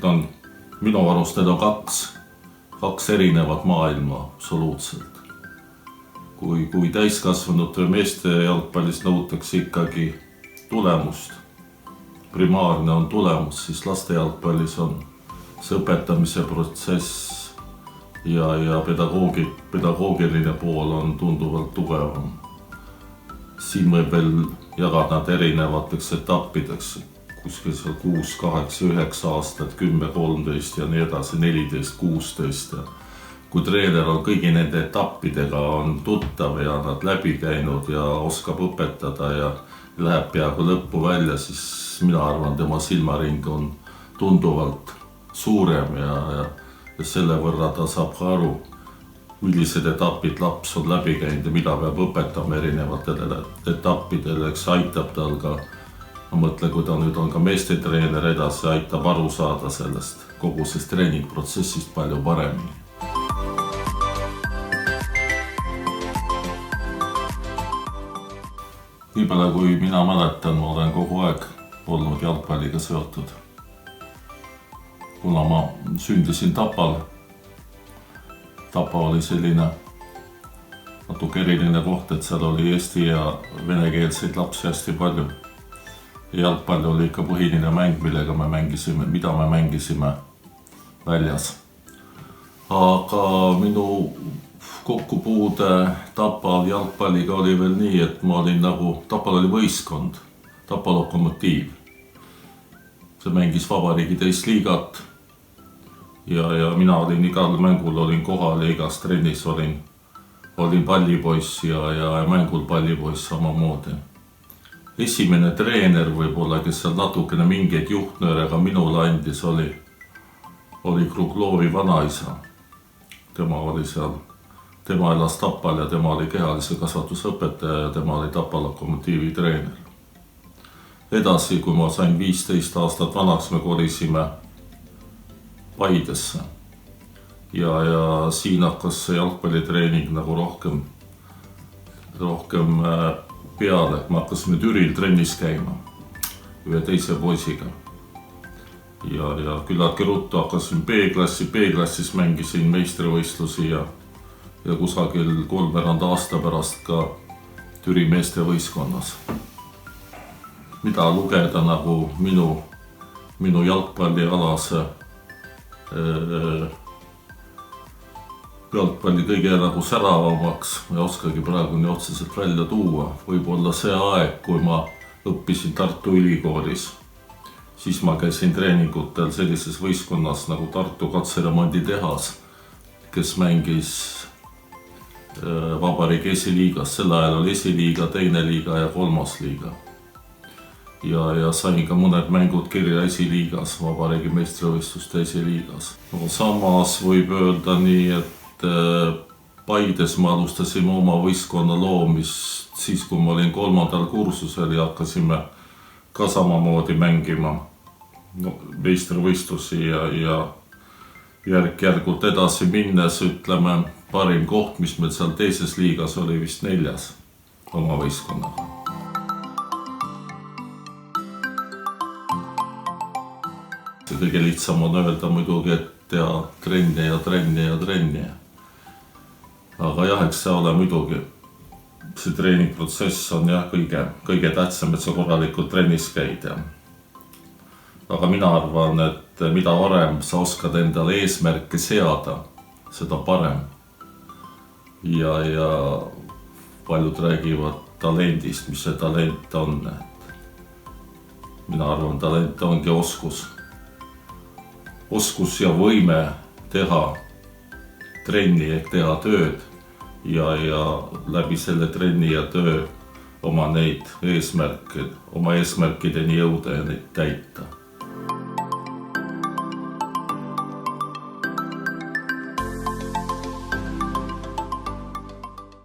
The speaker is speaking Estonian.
tegelikult on minu arust need on kaks erinevat maailma absoluutselt. Kui täiskasvanud või meeste jalgpallis nõutakse ikkagi tulemust, primaarne on tulemus, siis laste jalgpallis on see õpetamise protsess ja pedagoogiline pool on tunduvalt tugevam. Siin võib veel jagada nad erinevateks etappideks, kuskil seal 6, 8, 9 aastat, 10, 13 ja nii edasi, 14, 16. Kui treener on kõigi nende etappidega on tuttav ja nad läbi käinud ja oskab õpetada ja läheb peaaegu lõppu välja, siis mina arvan, tema silmaring on tunduvalt suurem ja selle võrra ta saab ka aru, millised etapid laps on läbi käinud ja mida peab õpetama erinevatele etappidele, eks aitab tal ka, ma mõtlen, kui ta nüüd on ka meestetreener edasi, aitab aru saada sellest kogu sellest treeningprotsessist palju paremini. Nii palju kui mina mäletan, ma olen kogu aeg olnud jalgpalliga seotud. Kuna ma sündisin Tapal, Tapa oli selline natuke eriline koht, et seal oli eesti ja venekeelseid lapsi hästi palju. Jalgpall oli ikka põhiline mäng, mida me mängisime väljas. Aga minu kokkupuude Tapal jalgpalliga oli veel nii, et ma olin Tapal oli võistkond, Tapa Lokomotiiv. See mängis vabariigi teist liigat ja mina olin igal mängul kohal ja igas trennis olin pallipoiss ja mängul pallipoiss samamoodi. Esimene treener võib-olla, kes seal natukene mingeid juhtnööre ka minule andis, oli Kruglovi vanaisa. Tema elas Tapal ja tema oli kehalise kasvatuse õpetaja ja tema oli Tapa Lokomotiivi treener. Edasi, kui ma sain 15 aastat vanaks, me kolisime Paidesse ja siin hakkas see jalgpallitreening rohkem peale, et me hakkasime Türil trennis käima ühe teise poisiga. Ja küllaltki ruttu hakkasin B-klassis mängisin meistrivõistlusi ja kusagil 3 aasta pärast ka Türi meeste võistkonnas. Mida lugeda minu jalgpallialase jalgpalli kõige säravamaks, ma ei oskagi praegu nii otseselt välja tuua. Võib-olla see aeg, kui ma õppisin Tartu Ülikoolis, siis ma käisin treeningutel sellises võistkonnas nagu Tartu katseremonditehas, kes mängis vabariigi esiliigas. Sel ajal oli esiliiga, teine liiga ja 3. liiga. Ja sain ka mõned mängud kirja esiliigas, vabariigi meistrivõistluste esiliigas. Samas võib öelda nii, et Paides me alustasime oma võistkonna loomist siis, kui ma olin 3. kursusel ja hakkasime ka samamoodi mängima meistrivõistlusi ja järk-järgult edasi minnes, ütleme, parim koht, mis meil seal teises liigas oli vist 4. oma võistkonnaga. Kõige lihtsam on öelda muidugi, et teha trenni. Aga jah, eks see ole muidugi, see treeningprotsess on jah kõige tähtsam, et sa korralikult trennis käid. Aga mina arvan, et mida varem sa oskad endale eesmärke seada, seda parem. Ja paljud räägivad talendist, mis see talent on. Mina arvan, talent ongi oskus ja võime teha trenni ehk teha tööd ja läbi selle trenni ja töö oma eesmärkideni jõuda ja neid täita.